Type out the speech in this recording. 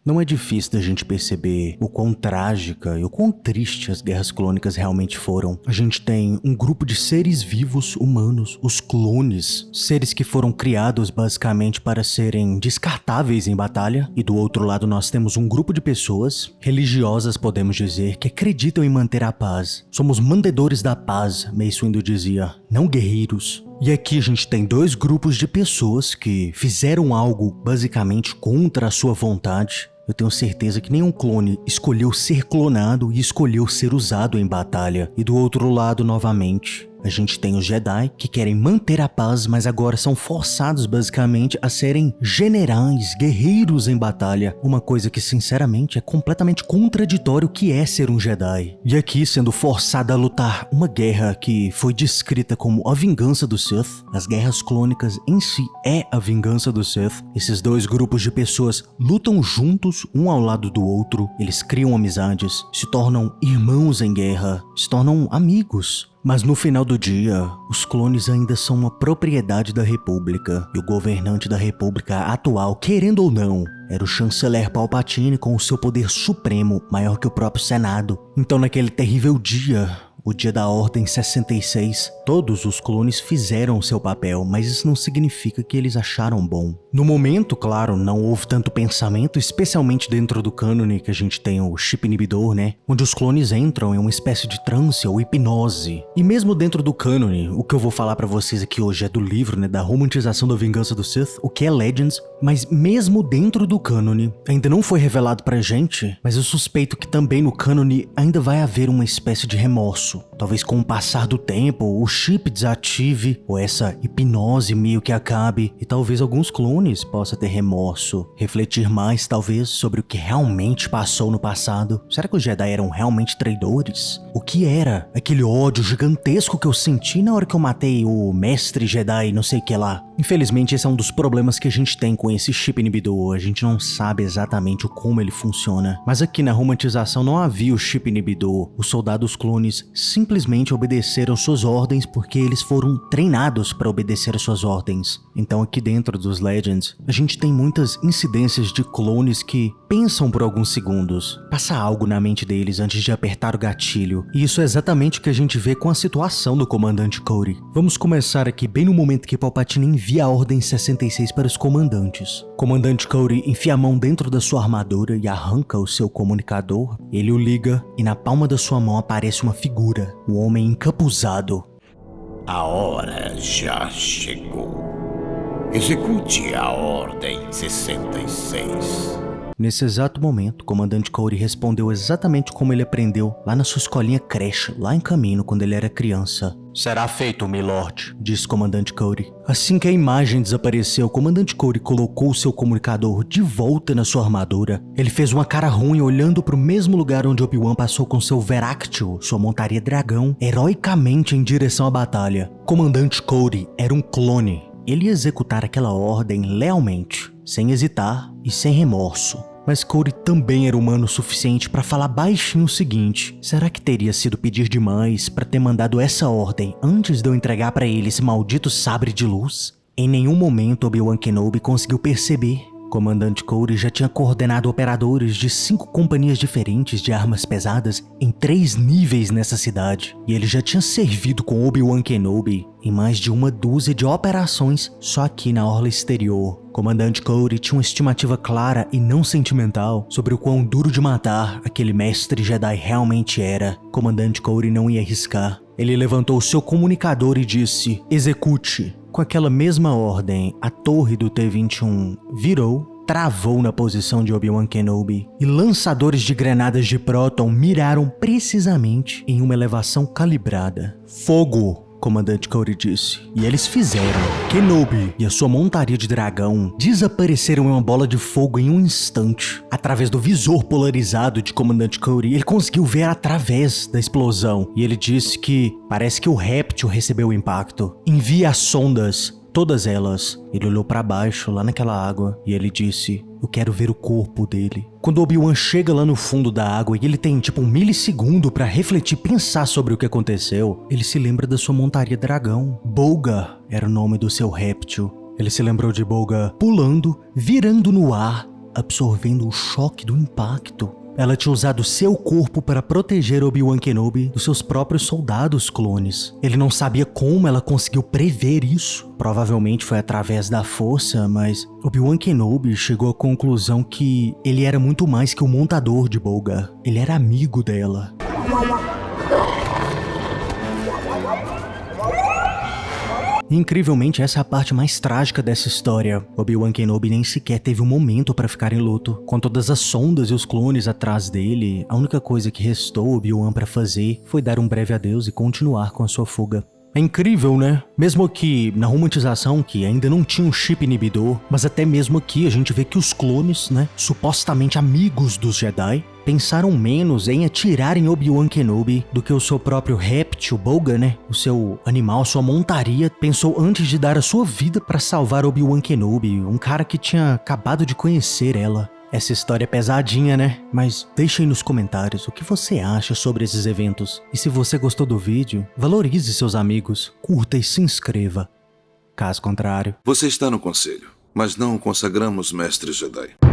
Não é difícil da gente perceber o quão trágica e o quão triste as guerras clônicas realmente foram. A gente tem um grupo de seres vivos humanos, os clones, seres que foram criados basicamente para serem descartáveis em batalha, e do outro lado nós temos um grupo de pessoas, religiosas podemos dizer, que acreditam em manter a paz. Somos mantedores da paz, Mace Windu dizia, não guerreiros. E aqui a gente tem dois grupos de pessoas que fizeram algo basicamente contra a sua vontade. Eu tenho certeza que nenhum clone escolheu ser clonado e escolheu ser usado em batalha. E do outro lado, novamente, a gente tem os Jedi que querem manter a paz, mas agora são forçados basicamente a serem generais, guerreiros em batalha. Uma coisa que sinceramente é completamente contraditório que é ser um Jedi. E aqui sendo forçado a lutar uma guerra que foi descrita como a vingança do Sith. As guerras clônicas em si é a vingança do Sith. Esses dois grupos de pessoas lutam juntos, um ao lado do outro. Eles criam amizades, se tornam irmãos em guerra, se tornam amigos. Mas no final do dia, os clones ainda são uma propriedade da República, e o governante da República atual, querendo ou não, era o chanceler Palpatine com o seu poder supremo, maior que o próprio Senado. Então naquele terrível dia, o dia da Ordem 66, todos os clones fizeram o seu papel, mas isso não significa que eles acharam bom. No momento, claro, não houve tanto pensamento, especialmente dentro do cânone que a gente tem o chip inibidor, né? Onde os clones entram em uma espécie de transe ou hipnose. E mesmo dentro do cânone, o que eu vou falar pra vocês aqui hoje é do livro, né? Da romantização da vingança do Sith, o que é Legends. Mas mesmo dentro do cânone, ainda não foi revelado pra gente, mas eu suspeito que também no cânone ainda vai haver uma espécie de remorso. Talvez com o passar do tempo, o chip desative, ou essa hipnose meio que acabe, e talvez alguns clones possam ter remorso, refletir mais talvez sobre o que realmente passou no passado. Será que os Jedi eram realmente traidores? O que era aquele ódio gigantesco que eu senti na hora que eu matei o mestre Jedi não sei o que lá? Infelizmente esse é um dos problemas que a gente tem com esse chip inibidor, a gente não sabe exatamente como ele funciona. Mas aqui na romantização não havia o chip inibidor, os soldados clones simplesmente obedeceram suas ordens porque eles foram treinados para obedecer às suas ordens. Então aqui dentro dos Legends, a gente tem muitas incidências de clones que pensam por alguns segundos, passa algo na mente deles antes de apertar o gatilho. E isso é exatamente o que a gente vê com a situação do comandante Cody. Vamos começar aqui bem no momento que Palpatine envia a Ordem 66 para os comandantes. Comandante Cody enfia a mão dentro da sua armadura e arranca o seu comunicador. Ele o liga e na palma da sua mão aparece uma figura, um homem encapuzado. A hora já chegou. Execute a Ordem 66. Nesse exato momento, o comandante Cody respondeu exatamente como ele aprendeu lá na sua escolinha creche, lá em Camino, quando ele era criança. Será feito, milord, disse o comandante Cody. Assim que a imagem desapareceu, o comandante Cody colocou o seu comunicador de volta na sua armadura. Ele fez uma cara ruim olhando para o mesmo lugar onde Obi-Wan passou com seu Veráctil, sua montaria dragão, heroicamente em direção à batalha. O comandante Cody era um clone. Ele ia executar aquela ordem lealmente, sem hesitar e sem remorso. Mas Cody também era humano o suficiente para falar baixinho o seguinte: será que teria sido pedir demais para ter mandado essa ordem antes de eu entregar para ele esse maldito sabre de luz? Em nenhum momento Obi-Wan Kenobi conseguiu perceber. O comandante Cody já tinha coordenado operadores de 5 companhias diferentes de armas pesadas em 3 níveis nessa cidade. E ele já tinha servido com Obi-Wan Kenobi em mais de uma dúzia de operações só aqui na orla exterior. O comandante Cody tinha uma estimativa clara e não sentimental sobre o quão duro de matar aquele mestre Jedi realmente era. O comandante Cody não ia arriscar. Ele levantou seu comunicador e disse: execute. Com aquela mesma ordem, a torre do T-21 virou, travou na posição de Obi-Wan Kenobi e lançadores de granadas de próton miraram precisamente em uma elevação calibrada. Fogo! O comandante Cody disse. E eles fizeram. Kenobi e a sua montaria de dragão desapareceram em uma bola de fogo em um instante. Através do visor polarizado de comandante Cody, ele conseguiu ver através da explosão. E ele disse que parece que o réptil recebeu o impacto. Envie as sondas, todas elas. Ele olhou para baixo, lá naquela água, e ele disse: eu quero ver o corpo dele. Quando Obi-Wan chega lá no fundo da água e ele tem tipo 1 milissegundo pra refletir e pensar sobre o que aconteceu, ele se lembra da sua montaria dragão. Bolga era o nome do seu réptil. Ele se lembrou de Bolga pulando, virando no ar, absorvendo o choque do impacto. Ela tinha usado seu corpo para proteger Obi-Wan Kenobi dos seus próprios soldados clones. Ele não sabia como ela conseguiu prever isso. Provavelmente foi através da força, mas Obi-Wan Kenobi chegou à conclusão que ele era muito mais que o montador de Bolgar. Ele era amigo dela. Incrivelmente, essa é a parte mais trágica dessa história. Obi-Wan Kenobi nem sequer teve um momento para ficar em luto. Com todas as sondas e os clones atrás dele, a única coisa que restou Obi-Wan para fazer foi dar um breve adeus e continuar com a sua fuga. É incrível, né? Mesmo que na romantização, que ainda não tinha um chip inibidor, mas até mesmo aqui a gente vê que os clones, né, supostamente amigos dos Jedi, pensaram menos em atirar em Obi-Wan Kenobi do que o seu próprio réptil, Bolgar, né? O seu animal, sua montaria, pensou antes de dar a sua vida para salvar Obi-Wan Kenobi, um cara que tinha acabado de conhecer ela. Essa história é pesadinha, né? Mas deixa aí nos comentários o que você acha sobre esses eventos. E se você gostou do vídeo, valorize seus amigos, curta e se inscreva. Caso contrário... Você está no conselho, mas não o consagramos mestre Jedi.